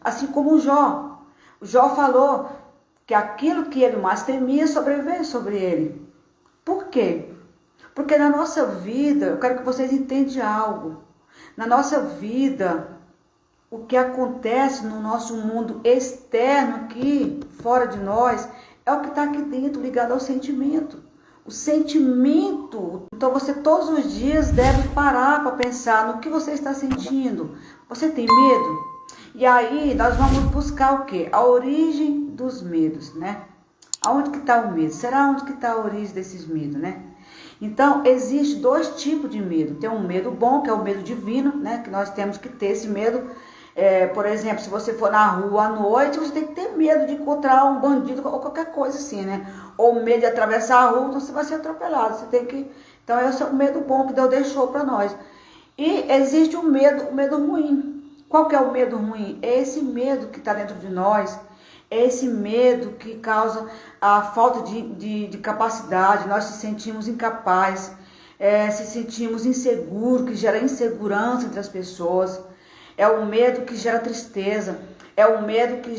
Assim como o Jó falou que aquilo que ele mais temia sobreveio sobre ele. Por quê? Porque na nossa vida, eu quero que vocês entendam algo. Na nossa vida, o que acontece no nosso mundo externo aqui, fora de nós, é o que está aqui dentro, ligado ao sentimento. O sentimento, então você todos os dias deve parar para pensar no que você está sentindo. Você tem medo? E aí nós vamos buscar o quê? A origem dos medos, né? Aonde que está o medo? Será onde que está a origem desses medos, né? Então, existe dois tipos de medo. Tem um medo bom, que é o medo divino, né? Que nós temos que ter esse medo. Por exemplo, se você for na rua à noite, você tem que ter medo de encontrar um bandido ou qualquer coisa assim, né? Ou medo de atravessar a rua, então você vai ser atropelado. Você tem que... Então, esse é o medo bom que Deus deixou para nós. E existe o medo ruim. Qual que é o medo ruim? É esse medo que está dentro de nós, é esse medo que causa a falta de capacidade, nós se sentimos incapazes, se sentimos inseguros, que gera insegurança entre as pessoas, é o medo que gera tristeza, é o medo que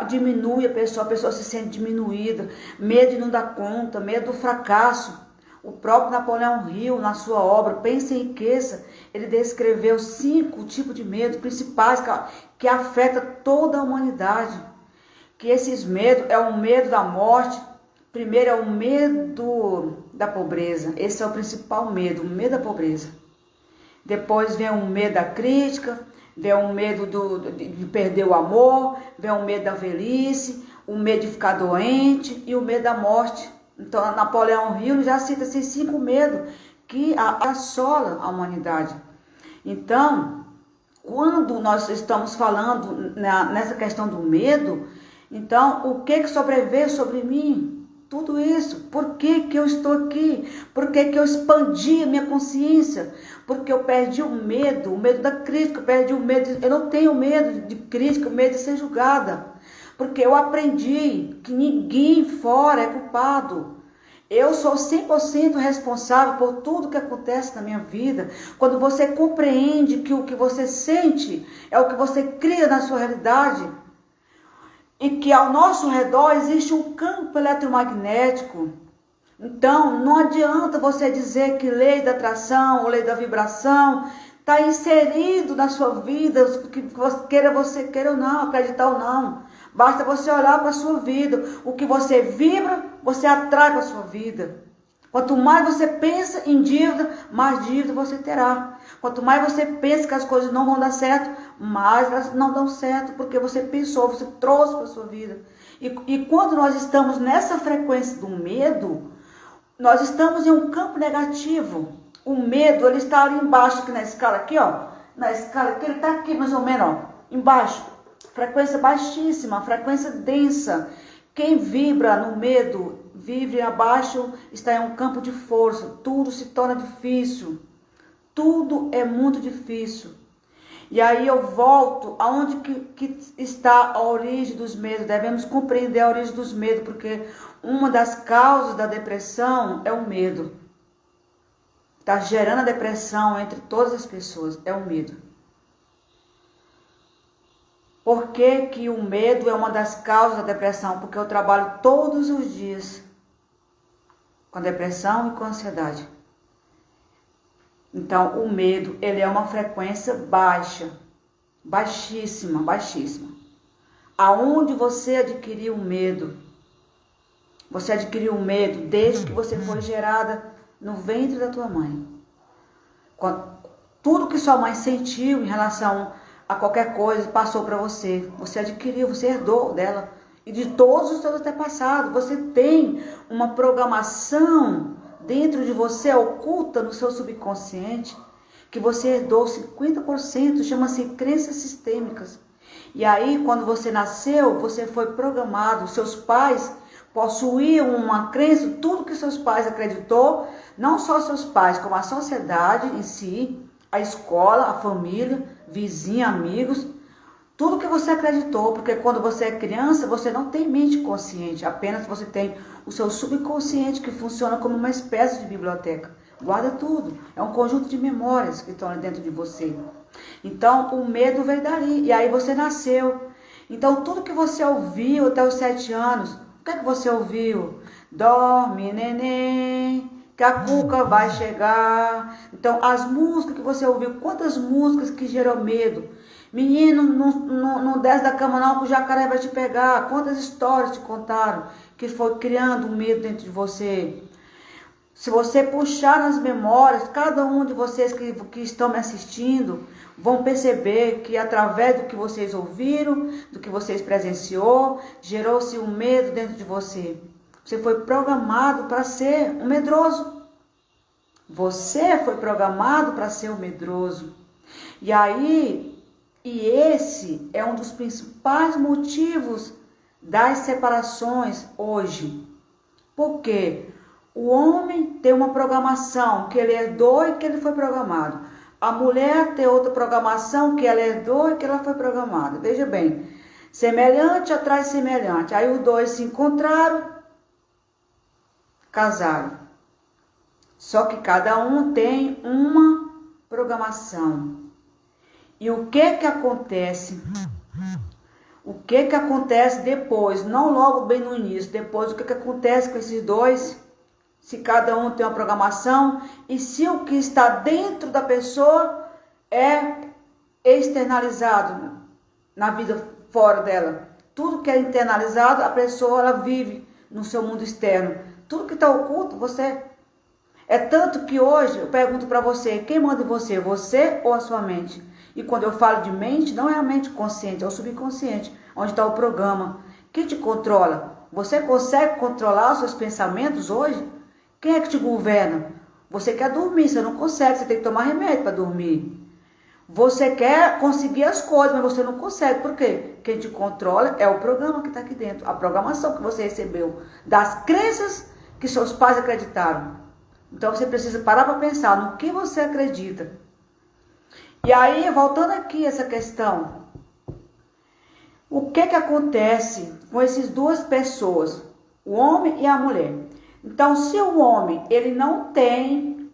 diminui a pessoa se sente diminuída, medo de não dar conta, medo do fracasso. O próprio Napoleão Hill, na sua obra Pense e Enriqueça, ele descreveu 5 tipos de medos principais que afetam toda a humanidade. Que esses medos é o medo da morte. Primeiro é o medo da pobreza. Esse é o principal medo, o medo da pobreza. Depois vem o medo da crítica, vem o medo de perder o amor, vem o medo da velhice, o medo de ficar doente e o medo da morte. Então, Napoleão Hill já cita esses 5 medos que assolam a humanidade. Então, quando nós estamos falando nessa questão do medo, então, o que sobreveio sobre mim? Tudo isso. Por que eu estou aqui? Por que eu expandi a minha consciência? Porque eu perdi o medo da crítica, eu perdi o medo, eu não tenho medo de crítica, o medo de ser julgada. Porque eu aprendi que ninguém fora é culpado. Eu sou 100% responsável por tudo que acontece na minha vida. Quando você compreende que o que você sente é o que você cria na sua realidade. E que ao nosso redor existe um campo eletromagnético. Então, não adianta você dizer que lei da atração ou lei da vibração está inserido na sua vida, que você queira ou não, acreditar ou não. Basta você olhar para a sua vida. O que você vibra, você atrai para a sua vida. Quanto mais você pensa em dívida, mais dívida você terá. Quanto mais você pensa que as coisas não vão dar certo, mais elas não dão certo, porque você pensou, você trouxe para a sua vida. E quando nós estamos nessa frequência do medo, nós estamos em um campo negativo. O medo, ele está ali embaixo, aqui na escala, aqui, ó. Na escala aqui, ele está aqui mais ou menos, ó, embaixo. Frequência baixíssima, frequência densa. Quem vibra no medo, vive abaixo, está em um campo de força. Tudo se torna difícil. Tudo é muito difícil. E aí eu volto aonde que está a origem dos medos. Devemos compreender a origem dos medos, porque uma das causas da depressão é o medo. Está gerando a depressão entre todas as pessoas, é o medo. Por que que o medo é uma das causas da depressão? Porque eu trabalho todos os dias com depressão e com ansiedade. Então, o medo, ele é uma frequência baixa, baixíssima, baixíssima. Aonde você adquiriu o medo? Você adquiriu o medo desde que você foi gerada no ventre da tua mãe. Tudo que sua mãe sentiu em relação a qualquer coisa passou para você. Você adquiriu, você herdou dela. E de todos os seus antepassados. Você tem uma programação dentro de você, oculta no seu subconsciente, que você herdou 50%, chama-se crenças sistêmicas. E aí, quando você nasceu, você foi programado. Seus pais possuir uma crença, tudo que seus pais acreditou, não só seus pais, como a sociedade em si, a escola, a família, vizinho, amigos, tudo que você acreditou, porque quando você é criança, você não tem mente consciente, apenas você tem o seu subconsciente que funciona como uma espécie de biblioteca. Guarda tudo, é um conjunto de memórias que estão ali dentro de você. Então, o medo veio dali, e aí você nasceu. Então, tudo que você ouviu até os 7 anos, o que é que você ouviu? Dorme, neném, que a cuca vai chegar. Então, as músicas que você ouviu, quantas músicas que geram medo? Menino, não desce da cama não, que o jacaré vai te pegar. Quantas histórias te contaram que foi criando um medo dentro de você? Se você puxar nas memórias, cada um de vocês que estão me assistindo, vão perceber que através do que vocês ouviram, do que vocês presenciou, gerou-se um medo dentro de você. Você foi programado para ser um medroso. Você foi programado para ser um medroso. E aí, esse é um dos principais motivos das separações hoje. Por quê? O homem tem uma programação que ele herdou e que ele foi programado. A mulher tem outra programação que ela herdou e que ela foi programada. Veja bem, semelhante atrai semelhante. Aí os dois se encontraram, casaram. Só que cada um tem uma programação. E o que acontece? O que acontece depois? Não logo bem no início. Depois, o que acontece com esses dois? Se cada um tem uma programação e se o que está dentro da pessoa é externalizado na vida fora dela. Tudo que é internalizado, a pessoa ela vive no seu mundo externo. Tudo que está oculto, você... É tanto que hoje eu pergunto para você, quem manda em você? Você ou a sua mente? E quando eu falo de mente, não é a mente consciente, é o subconsciente, onde está o programa. Quem te controla? Você consegue controlar os seus pensamentos hoje? Quem é que te governa? Você quer dormir, você não consegue, você tem que tomar remédio para dormir. Você quer conseguir as coisas, mas você não consegue. Por quê? Quem te controla é o programa que está aqui dentro, a programação que você recebeu, das crenças que seus pais acreditaram. Então você precisa parar para pensar no que você acredita. E aí, voltando aqui essa questão, o que acontece com essas duas pessoas, o homem e a mulher? Então, se o homem ele não tem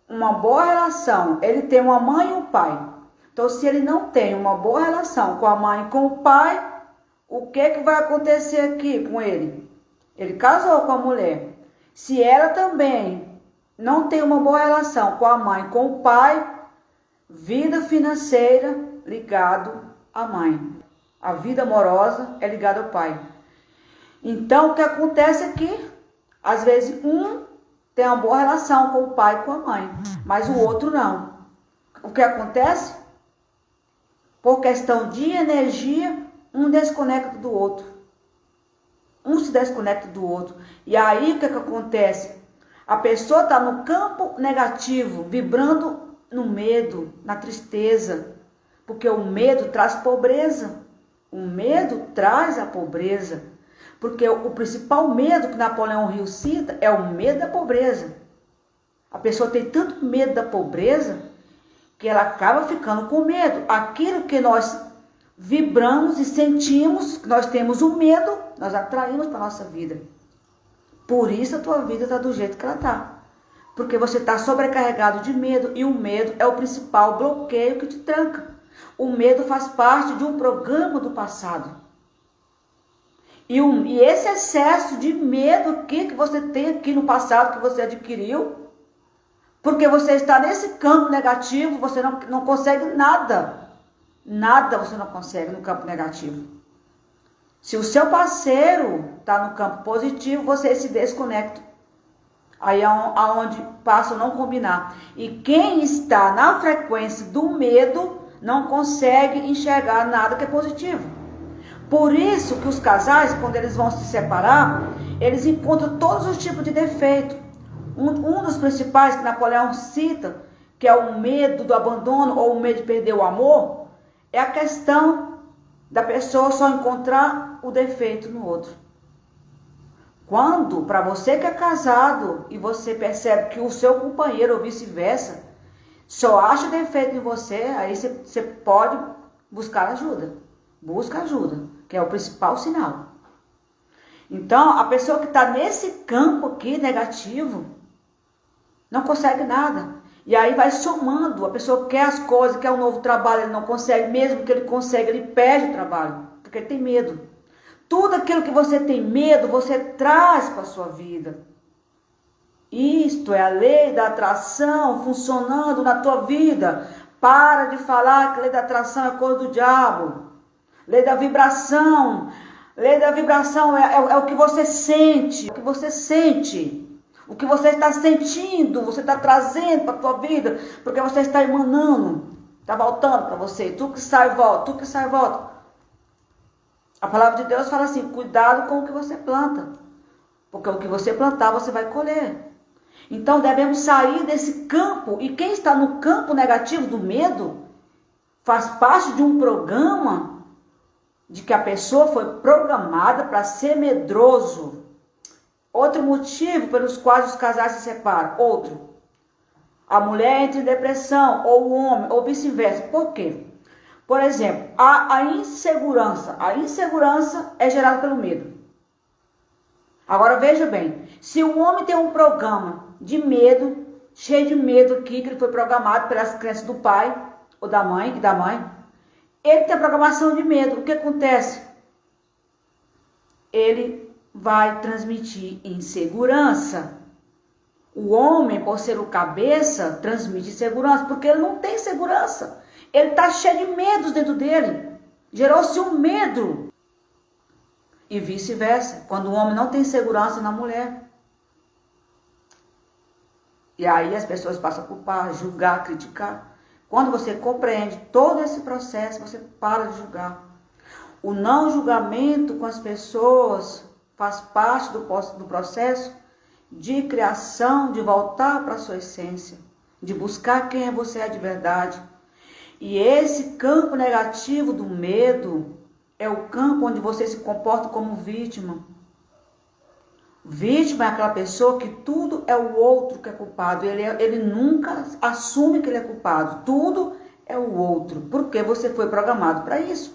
uma boa relação, ele tem uma mãe e um pai. Então, se ele não tem uma boa relação com a mãe e com o pai, o que vai acontecer aqui com ele? Ele casou com a mulher. Se ela também não tem uma boa relação com a mãe e com o pai, vida financeira ligado à mãe. A vida amorosa é ligada ao pai. Então, o que acontece aqui? Às vezes, um tem uma boa relação com o pai e com a mãe, mas o outro não. O que acontece? Por questão de energia, um desconecta do outro. Um se desconecta do outro. E aí, o que acontece? A pessoa está no campo negativo, vibrando no medo, na tristeza, porque o medo traz pobreza. O medo traz a pobreza. Porque o principal medo que Napoleão Hill cita é o medo da pobreza. A pessoa tem tanto medo da pobreza que ela acaba ficando com medo. Aquilo que nós vibramos e sentimos, que nós temos o medo, nós atraímos para a nossa vida. Por isso a tua vida está do jeito que ela está. Porque você está sobrecarregado de medo e o medo é o principal bloqueio que te tranca. O medo faz parte de um programa do passado. E esse excesso de medo que você tem aqui no passado, que você adquiriu, porque você está nesse campo negativo, você não consegue nada. Nada você não consegue no campo negativo. Se o seu parceiro está no campo positivo, você se desconecta. Aí é onde passa a não combinar. E quem está na frequência do medo não consegue enxergar nada que é positivo. Por isso que os casais, quando eles vão se separar, eles encontram todos os tipos de defeito. Um dos principais que Napoleão cita, que é o medo do abandono ou o medo de perder o amor, é a questão da pessoa só encontrar o defeito no outro. Quando, para você que é casado e você percebe que o seu companheiro ou vice-versa só acha defeito em você, aí você pode buscar ajuda. Busca ajuda, que é o principal sinal. Então, a pessoa que está nesse campo aqui negativo não consegue nada. E aí vai somando, a pessoa quer as coisas, quer um novo trabalho, ele não consegue, mesmo que ele consiga, ele perde o trabalho, porque ele tem medo. Tudo aquilo que você tem medo, você traz para a sua vida. Isto é a lei da atração funcionando na tua vida. Para de falar que a lei da atração é coisa do diabo. Lei da vibração. Lei da vibração é o que você sente. O que você sente. O que você está sentindo, você está trazendo para a tua vida, porque você está emanando, está voltando para você. Tu que sai, volta, tu que sai, volta. A palavra de Deus fala assim, cuidado com o que você planta, porque o que você plantar, você vai colher. Então, devemos sair desse campo, e quem está no campo negativo do medo, faz parte de um programa, de que a pessoa foi programada para ser medroso. Outro motivo pelos quais os casais se separam. Outro. A mulher entra em depressão, ou o homem, ou vice-versa. Por quê? Por exemplo, a insegurança. A insegurança é gerada pelo medo. Agora veja bem. Se o homem tem um programa de medo, cheio de medo aqui, que ele foi programado pelas crenças do pai, ou da mãe, ele tem a programação de medo. O que acontece? Ele vai transmitir insegurança. O homem, por ser o cabeça, transmite insegurança, porque ele não tem segurança. Ele está cheio de medos dentro dele. Gerou-se um medo. E vice-versa, quando o homem não tem segurança na mulher. E aí as pessoas passam a culpar, julgar, criticar. Quando você compreende todo esse processo, você para de julgar. O não julgamento com as pessoas faz parte do processo de criação, de voltar para a sua essência, de buscar quem você é de verdade. E esse campo negativo do medo é o campo onde você se comporta como vítima. Vítima é aquela pessoa que tudo é o outro que é culpado. Ele nunca assume que ele é culpado. Tudo é o outro, porque você foi programado para isso.